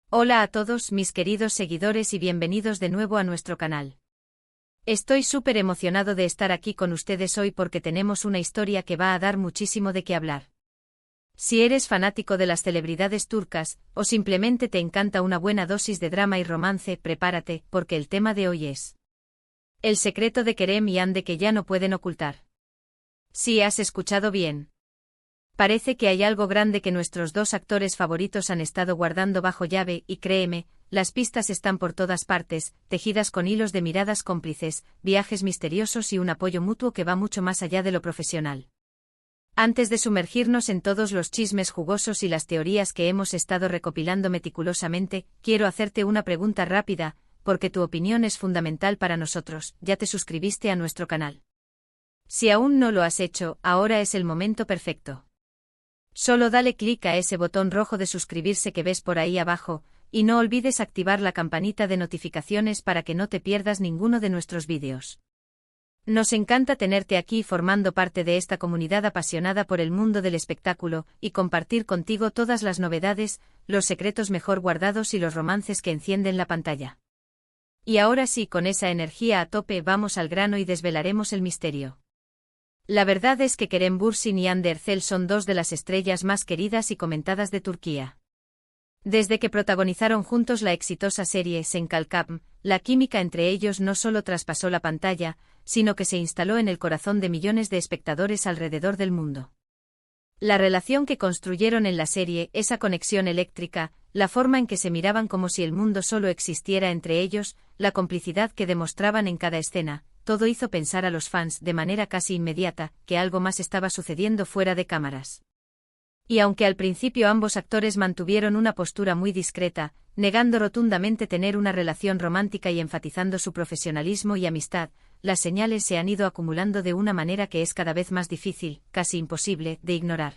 Hola a todos mis queridos seguidores y bienvenidos de nuevo a nuestro canal. Estoy súper emocionado de estar aquí con ustedes hoy porque tenemos una historia que va a dar muchísimo de qué hablar. Si eres fanático de las celebridades turcas, o simplemente te encanta una buena dosis de drama y romance, prepárate, porque el tema de hoy es el secreto de Kerem y Hande que ya no pueden ocultar. Sí, has escuchado bien. Parece que hay algo grande que nuestros dos actores favoritos han estado guardando bajo llave y créeme, las pistas están por todas partes, tejidas con hilos de miradas cómplices, viajes misteriosos y un apoyo mutuo que va mucho más allá de lo profesional. Antes de sumergirnos en todos los chismes jugosos y las teorías que hemos estado recopilando meticulosamente, quiero hacerte una pregunta rápida, porque tu opinión es fundamental para nosotros. ¿Ya te suscribiste a nuestro canal? Si aún no lo has hecho, ahora es el momento perfecto. Solo dale clic a ese botón rojo de suscribirse que ves por ahí abajo, y no olvides activar la campanita de notificaciones para que no te pierdas ninguno de nuestros vídeos. Nos encanta tenerte aquí formando parte de esta comunidad apasionada por el mundo del espectáculo, y compartir contigo todas las novedades, los secretos mejor guardados y los romances que encienden la pantalla. Y ahora sí, con esa energía a tope vamos al grano y desvelaremos el misterio. La verdad es que Kerem Bürsin y Hande Erçel son dos de las estrellas más queridas y comentadas de Turquía. Desde que protagonizaron juntos la exitosa serie Sen Kalkam, la química entre ellos no solo traspasó la pantalla, sino que se instaló en el corazón de millones de espectadores alrededor del mundo. La relación que construyeron en la serie, esa conexión eléctrica, la forma en que se miraban como si el mundo solo existiera entre ellos, la complicidad que demostraban en cada escena, todo hizo pensar a los fans de manera casi inmediata que algo más estaba sucediendo fuera de cámaras. Y aunque al principio ambos actores mantuvieron una postura muy discreta, negando rotundamente tener una relación romántica y enfatizando su profesionalismo y amistad, las señales se han ido acumulando de una manera que es cada vez más difícil, casi imposible, de ignorar.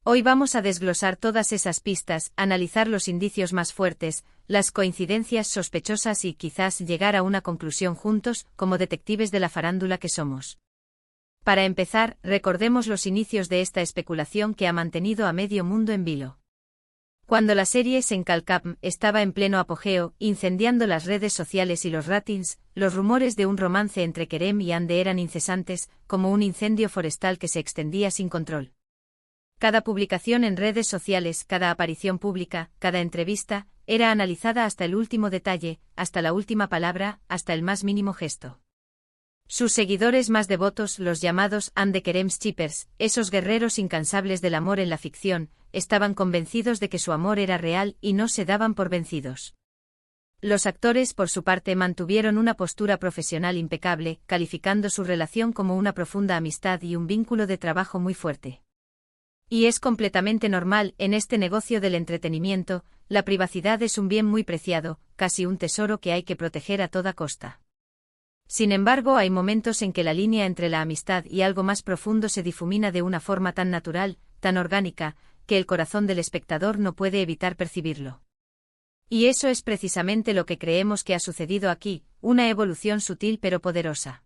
Hoy vamos a desglosar todas esas pistas, analizar los indicios más fuertes, las coincidencias sospechosas y quizás llegar a una conclusión juntos, como detectives de la farándula que somos. Para empezar, recordemos los inicios de esta especulación que ha mantenido a medio mundo en vilo. Cuando la serie Sen Kalkam estaba en pleno apogeo, incendiando las redes sociales y los ratings, los rumores de un romance entre Kerem y Hande eran incesantes, como un incendio forestal que se extendía sin control. Cada publicación en redes sociales, cada aparición pública, cada entrevista, era analizada hasta el último detalle, hasta la última palabra, hasta el más mínimo gesto. Sus seguidores más devotos, los llamados Hande Kerem Shippers, esos guerreros incansables del amor en la ficción, estaban convencidos de que su amor era real y no se daban por vencidos. Los actores, por su parte, mantuvieron una postura profesional impecable, calificando su relación como una profunda amistad y un vínculo de trabajo muy fuerte. Y es completamente normal, en este negocio del entretenimiento, la privacidad es un bien muy preciado, casi un tesoro que hay que proteger a toda costa. Sin embargo, hay momentos en que la línea entre la amistad y algo más profundo se difumina de una forma tan natural, tan orgánica, que el corazón del espectador no puede evitar percibirlo. Y eso es precisamente lo que creemos que ha sucedido aquí, una evolución sutil pero poderosa.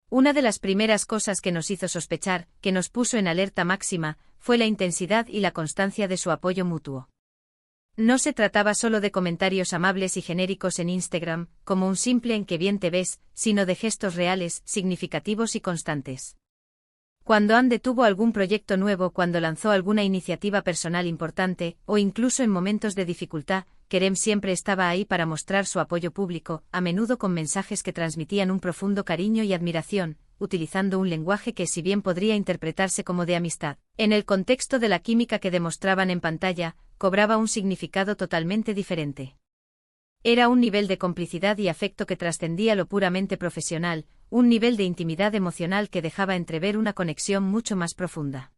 Una de las primeras cosas que nos hizo sospechar, que nos puso en alerta máxima, fue la intensidad y la constancia de su apoyo mutuo. No se trataba solo de comentarios amables y genéricos en Instagram, como un simple "en qué bien te ves", sino de gestos reales, significativos y constantes. Cuando Hande tuvo algún proyecto nuevo, cuando lanzó alguna iniciativa personal importante, o incluso en momentos de dificultad, Kerem siempre estaba ahí para mostrar su apoyo público, a menudo con mensajes que transmitían un profundo cariño y admiración, utilizando un lenguaje que si bien podría interpretarse como de amistad, en el contexto de la química que demostraban en pantalla, cobraba un significado totalmente diferente. Era un nivel de complicidad y afecto que trascendía lo puramente profesional, un nivel de intimidad emocional que dejaba entrever una conexión mucho más profunda.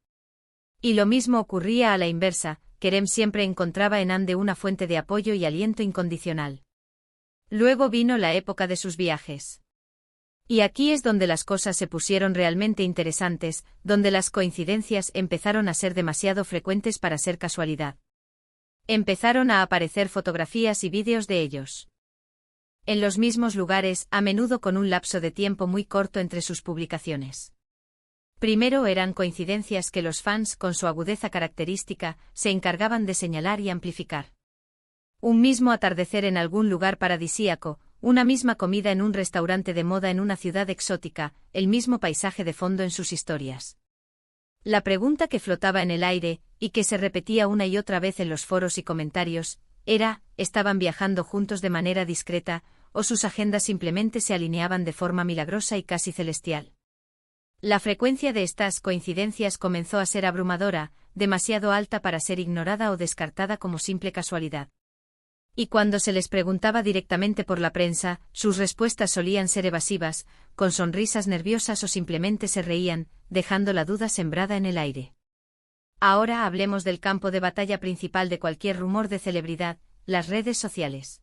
Y lo mismo ocurría a la inversa, Kerem siempre encontraba en Hande una fuente de apoyo y aliento incondicional. Luego vino la época de sus viajes. Y aquí es donde las cosas se pusieron realmente interesantes, donde las coincidencias empezaron a ser demasiado frecuentes para ser casualidad. Empezaron a aparecer fotografías y vídeos de ellos. En los mismos lugares, a menudo con un lapso de tiempo muy corto entre sus publicaciones. Primero eran coincidencias que los fans, con su agudeza característica, se encargaban de señalar y amplificar. Un mismo atardecer en algún lugar paradisíaco, una misma comida en un restaurante de moda en una ciudad exótica, el mismo paisaje de fondo en sus historias. La pregunta que flotaba en el aire, y que se repetía una y otra vez en los foros y comentarios, era, ¿estaban viajando juntos de manera discreta, o sus agendas simplemente se alineaban de forma milagrosa y casi celestial? La frecuencia de estas coincidencias comenzó a ser abrumadora, demasiado alta para ser ignorada o descartada como simple casualidad. Y cuando se les preguntaba directamente por la prensa, sus respuestas solían ser evasivas, con sonrisas nerviosas o simplemente se reían, dejando la duda sembrada en el aire. Ahora hablemos del campo de batalla principal de cualquier rumor de celebridad, las redes sociales.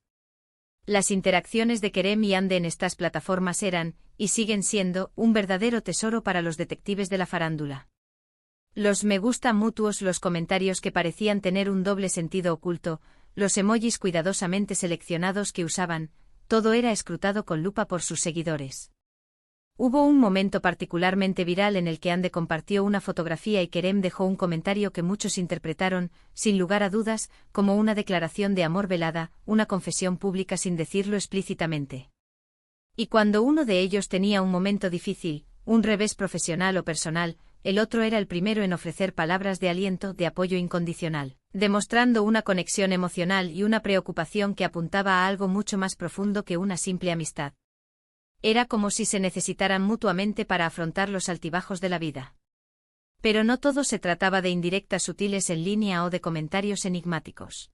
Las interacciones de Kerem y Hande en estas plataformas eran, y siguen siendo, un verdadero tesoro para los detectives de la farándula. Los me gusta mutuos, los comentarios que parecían tener un doble sentido oculto, los emojis cuidadosamente seleccionados que usaban, todo era escrutado con lupa por sus seguidores. Hubo un momento particularmente viral en el que Hande compartió una fotografía y Kerem dejó un comentario que muchos interpretaron, sin lugar a dudas, como una declaración de amor velada, una confesión pública sin decirlo explícitamente. Y cuando uno de ellos tenía un momento difícil, un revés profesional o personal, el otro era el primero en ofrecer palabras de aliento, de apoyo incondicional, demostrando una conexión emocional y una preocupación que apuntaba a algo mucho más profundo que una simple amistad. Era como si se necesitaran mutuamente para afrontar los altibajos de la vida. Pero no todo se trataba de indirectas sutiles en línea o de comentarios enigmáticos.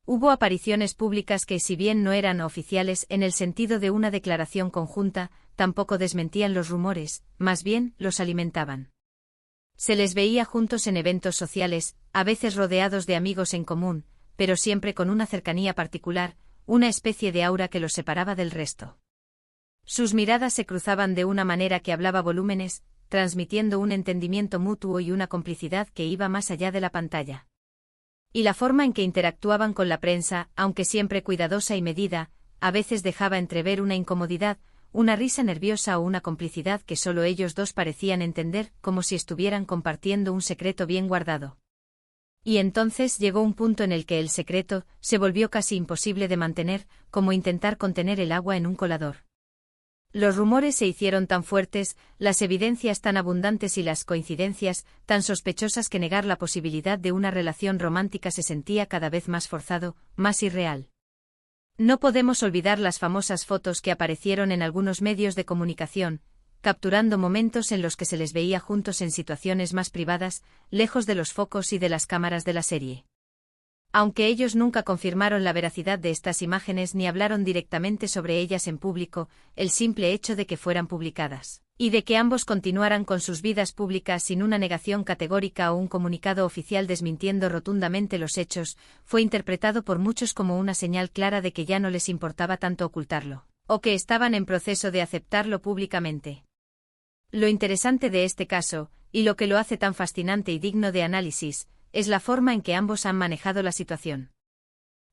Hubo apariciones públicas que, si bien no eran oficiales en el sentido de una declaración conjunta, tampoco desmentían los rumores, más bien los alimentaban. Se les veía juntos en eventos sociales, a veces rodeados de amigos en común, pero siempre con una cercanía particular, una especie de aura que los separaba del resto. Sus miradas se cruzaban de una manera que hablaba volúmenes, transmitiendo un entendimiento mutuo y una complicidad que iba más allá de la pantalla. Y la forma en que interactuaban con la prensa, aunque siempre cuidadosa y medida, a veces dejaba entrever una incomodidad, una risa nerviosa o una complicidad que solo ellos dos parecían entender, como si estuvieran compartiendo un secreto bien guardado. Y entonces llegó un punto en el que el secreto se volvió casi imposible de mantener, como intentar contener el agua en un colador. Los rumores se hicieron tan fuertes, las evidencias tan abundantes y las coincidencias tan sospechosas que negar la posibilidad de una relación romántica se sentía cada vez más forzado, más irreal. No podemos olvidar las famosas fotos que aparecieron en algunos medios de comunicación, capturando momentos en los que se les veía juntos en situaciones más privadas, lejos de los focos y de las cámaras de la serie. Aunque ellos nunca confirmaron la veracidad de estas imágenes ni hablaron directamente sobre ellas en público, el simple hecho de que fueran publicadas, y de que ambos continuaran con sus vidas públicas sin una negación categórica o un comunicado oficial desmintiendo rotundamente los hechos, fue interpretado por muchos como una señal clara de que ya no les importaba tanto ocultarlo, o que estaban en proceso de aceptarlo públicamente. Lo interesante de este caso, y lo que lo hace tan fascinante y digno de análisis, es la forma en que ambos han manejado la situación.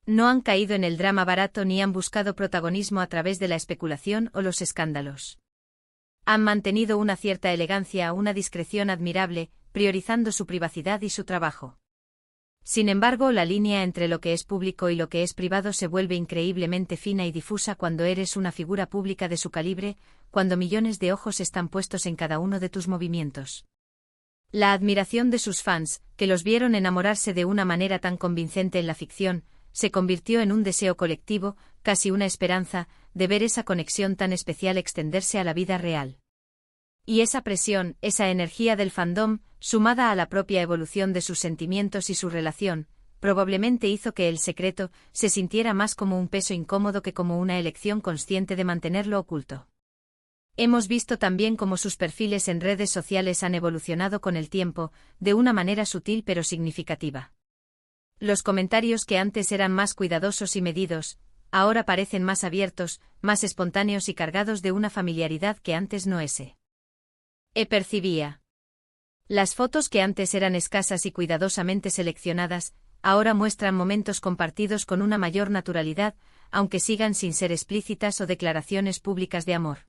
No han caído en el drama barato ni han buscado protagonismo a través de la especulación o los escándalos. Han mantenido una cierta elegancia, una discreción admirable, priorizando su privacidad y su trabajo. Sin embargo, la línea entre lo que es público y lo que es privado se vuelve increíblemente fina y difusa cuando eres una figura pública de su calibre, cuando millones de ojos están puestos en cada uno de tus movimientos. La admiración de sus fans, que los vieron enamorarse de una manera tan convincente en la ficción, se convirtió en un deseo colectivo, casi una esperanza, de ver esa conexión tan especial extenderse a la vida real. Y esa presión, esa energía del fandom, sumada a la propia evolución de sus sentimientos y su relación, probablemente hizo que el secreto se sintiera más como un peso incómodo que como una elección consciente de mantenerlo oculto. Hemos visto también cómo sus perfiles en redes sociales han evolucionado con el tiempo, de una manera sutil pero significativa. Los comentarios que antes eran más cuidadosos y medidos, ahora parecen más abiertos, más espontáneos y cargados de una familiaridad que antes no percibía. Las fotos que antes eran escasas y cuidadosamente seleccionadas, ahora muestran momentos compartidos con una mayor naturalidad, aunque sigan sin ser explícitas o declaraciones públicas de amor.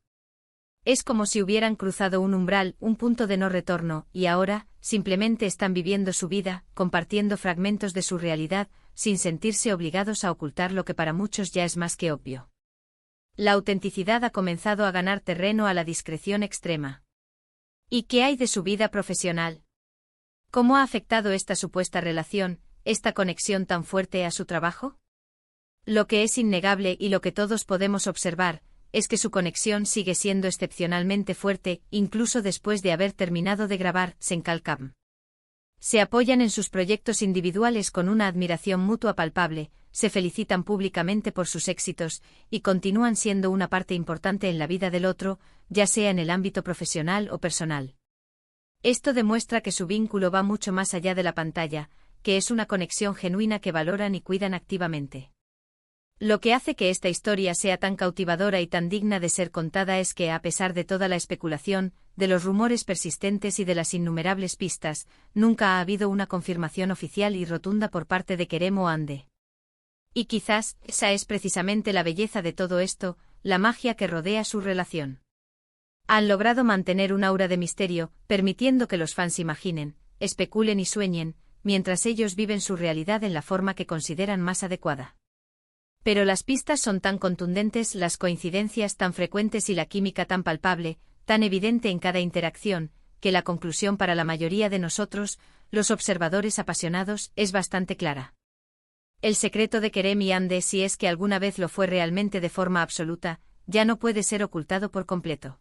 Es como si hubieran cruzado un umbral, un punto de no retorno, y ahora, simplemente están viviendo su vida, compartiendo fragmentos de su realidad, sin sentirse obligados a ocultar lo que para muchos ya es más que obvio. La autenticidad ha comenzado a ganar terreno a la discreción extrema. ¿Y qué hay de su vida profesional? ¿Cómo ha afectado esta supuesta relación, esta conexión tan fuerte a su trabajo? Lo que es innegable y lo que todos podemos observar, es que su conexión sigue siendo excepcionalmente fuerte, incluso después de haber terminado de grabar Senkalkam. Se apoyan en sus proyectos individuales con una admiración mutua palpable, se felicitan públicamente por sus éxitos, y continúan siendo una parte importante en la vida del otro, ya sea en el ámbito profesional o personal. Esto demuestra que su vínculo va mucho más allá de la pantalla, que es una conexión genuina que valoran y cuidan activamente. Lo que hace que esta historia sea tan cautivadora y tan digna de ser contada es que, a pesar de toda la especulación, de los rumores persistentes y de las innumerables pistas, nunca ha habido una confirmación oficial y rotunda por parte de Kerem o Hande. Y quizás, esa es precisamente la belleza de todo esto, la magia que rodea su relación. Han logrado mantener un aura de misterio, permitiendo que los fans imaginen, especulen y sueñen, mientras ellos viven su realidad en la forma que consideran más adecuada. Pero las pistas son tan contundentes, las coincidencias tan frecuentes y la química tan palpable, tan evidente en cada interacción, que la conclusión para la mayoría de nosotros, los observadores apasionados, es bastante clara. El secreto de Kerem y Hande, si es que alguna vez lo fue realmente de forma absoluta, ya no puede ser ocultado por completo.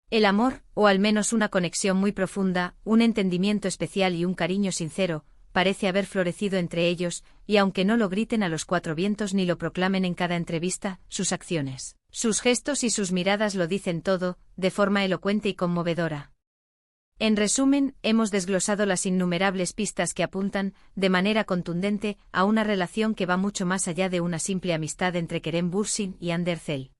El amor, o al menos una conexión muy profunda, un entendimiento especial y un cariño sincero, parece haber florecido entre ellos, y aunque no lo griten a los cuatro vientos ni lo proclamen en cada entrevista, sus acciones, sus gestos y sus miradas lo dicen todo, de forma elocuente y conmovedora. En resumen, hemos desglosado las innumerables pistas que apuntan, de manera contundente, a una relación que va mucho más allá de una simple amistad entre Kerem Bürsin y Hande Erçel.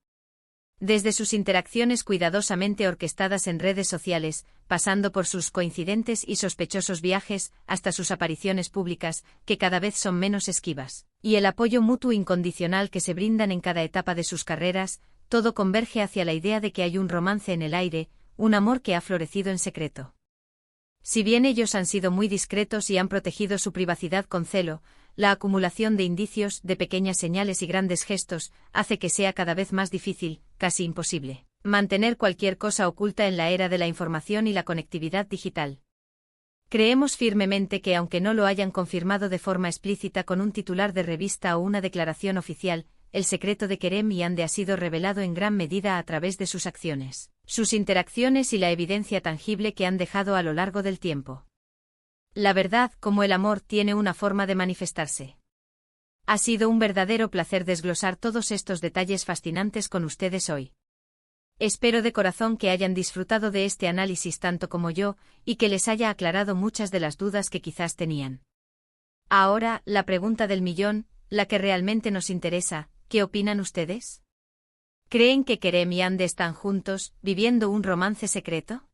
Desde sus interacciones cuidadosamente orquestadas en redes sociales, pasando por sus coincidentes y sospechosos viajes, hasta sus apariciones públicas, que cada vez son menos esquivas, y el apoyo mutuo incondicional que se brindan en cada etapa de sus carreras, todo converge hacia la idea de que hay un romance en el aire, un amor que ha florecido en secreto. Si bien ellos han sido muy discretos y han protegido su privacidad con celo, la acumulación de indicios, de pequeñas señales y grandes gestos, hace que sea cada vez más difícil, casi imposible, mantener cualquier cosa oculta en la era de la información y la conectividad digital. Creemos firmemente que, aunque no lo hayan confirmado de forma explícita con un titular de revista o una declaración oficial, el secreto de Kerem y Hande ha sido revelado en gran medida a través de sus acciones, sus interacciones y la evidencia tangible que han dejado a lo largo del tiempo. La verdad, como el amor, tiene una forma de manifestarse. Ha sido un verdadero placer desglosar todos estos detalles fascinantes con ustedes hoy. Espero de corazón que hayan disfrutado de este análisis tanto como yo, y que les haya aclarado muchas de las dudas que quizás tenían. Ahora, la pregunta del millón, la que realmente nos interesa, ¿qué opinan ustedes? ¿Creen que Kerem y Hande están juntos, viviendo un romance secreto?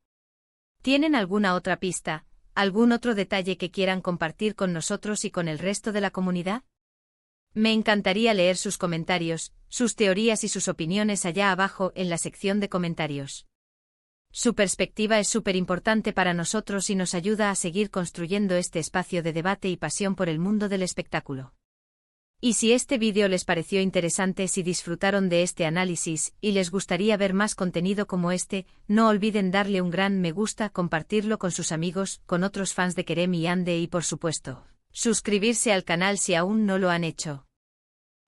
¿Tienen alguna otra pista, algún otro detalle que quieran compartir con nosotros y con el resto de la comunidad? Me encantaría leer sus comentarios, sus teorías y sus opiniones allá abajo en la sección de comentarios. Su perspectiva es súper importante para nosotros y nos ayuda a seguir construyendo este espacio de debate y pasión por el mundo del espectáculo. Y si este vídeo les pareció interesante, si disfrutaron de este análisis y les gustaría ver más contenido como este, no olviden darle un gran me gusta, compartirlo con sus amigos, con otros fans de Kerem y Hande y por supuesto, suscribirse al canal si aún no lo han hecho.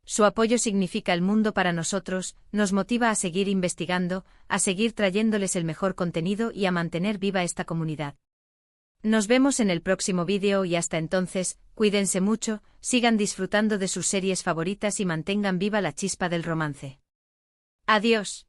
Su apoyo significa el mundo para nosotros, nos motiva a seguir investigando, a seguir trayéndoles el mejor contenido y a mantener viva esta comunidad. Nos vemos en el próximo vídeo y hasta entonces, cuídense mucho, sigan disfrutando de sus series favoritas y mantengan viva la chispa del romance. Adiós.